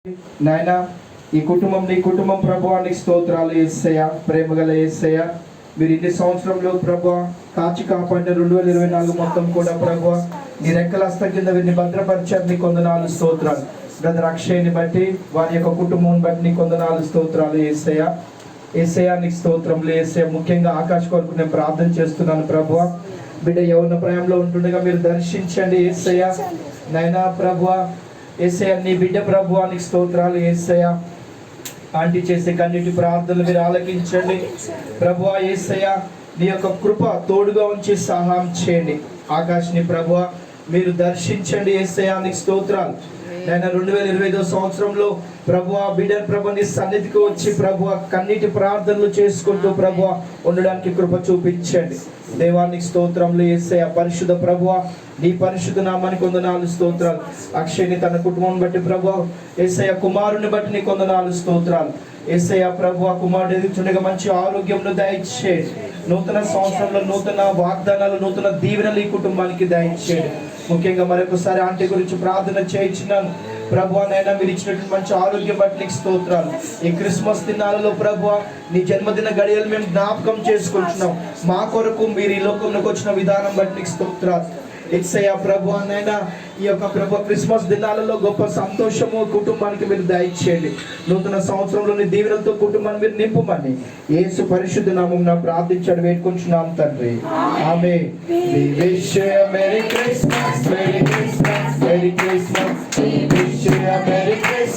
నాయన ఈ కుటుంబం ప్రభువానికి స్తోత్రాలు యేసయ్య. ప్రేమగల యేసయ్య, మీరు ఇన్ని సంవత్సరంలో ప్రభువా కాచి కాపాడిన 2024 మొత్తం కూడా ప్రభువా నీ రెక్కల హస్తం కింద వీరిని భద్రపరిచారు. నీ కొందనాలు స్తోత్రాలు. బ్రదర్ అక్షయ్ని బట్టి వారి యొక్క కుటుంబం బట్టి నీ కొందనాలు స్తోత్రాలు యేసయ్య. యేసయ్య నీకు స్తోత్రములు యేసయ్య. ముఖ్యంగా ఆకాశ్ కొరకు నేను ప్రార్థన చేస్తున్నాను ప్రభువా. బిడ్డ యవ్వన ప్రాయంలో ఉంటుండగా మీరు దర్శించండి యేసయ్య. నాయనా ప్రభువా యేసయ్య, నీ బిడ్డ ప్రభువా నీకు స్తోత్రాలు యేసయ్య. ఆంటీ చేసే కన్నిటి ప్రార్థనలు మీరు ఆలకించండి ప్రభువా యేసయ్య. నీ యొక్క కృప తోడుగా ఉంచి సహాయం చేయండి. ఆకాశ్ని ప్రభువా మీరు దర్శించండి యేసయ్య. నీకు స్తోత్రాలు. నేను 2025 సంవత్సరంలో ప్రభువా బిడ్డ ప్రభు నీ సన్నిధికి వచ్చి ప్రభువా కన్నీటి ప్రార్థనలు చేసుకుంటూ ప్రభువా ఉండడానికి కృప చూపించండి. దేవానికి స్తోత్రములు యేసయ్య. పరిశుద్ధ ప్రభువా నీ పరిశుద్ధ నామానికి వందనాలు స్తోత్రాలు. అక్షయ్ని తన కుటుంబం బట్టి ప్రభువా యేసయ్య, కుమారుని బట్టి నీ వందనాలు స్తోత్రాలు యేసయ్య. ప్రభువా కుమారుడు ఎదుగుతుండగా మంచి ఆరోగ్యంను దయచేయండి. నూతన సంవత్సరంలో నూతన వాగ్దానాలు, నూతన దీవెనలు ఈ కుటుంబానికి దయచేయండి. ముఖ్యంగా మరొకసారి ఆంటీ గురించి ప్రార్థన చేయించినాను ప్రభువా. నైనా మీరు ఇచ్చినటువంటి మంచి ఆరోగ్యం బట్టి నీకు స్తోత్రాలు. ఈ క్రిస్మస్ దినాలలో ప్రభువా నీ జన్మదిన గడియలు మేము జ్ఞాపకం చేసుకుంటున్నాం. మా కొరకు మీరు ఈ లోకంలోకి వచ్చిన విధానం బట్టి నీకు స్తోత్రాలు యేసయ్య. ప్రభువా నైనా ఈ యొక్క ప్రభు క్రిస్మస్ దినాలలో గొప్ప సంతోషము కుటుంబానికి మీరు దయచేయండి. నూతన సంవత్సరంలోని దీవెనలతో కుటుంబాన్ని మీరు నింపమని యేసు పరిశుద్ధ నామం ప్రార్థించాడు వేడుకుంటున్నాం తండ్రి. ఆమేన్. We wish you a Merry Christmas, Merry Christmas, Merry Christmas. We wish you a Merry Christmas.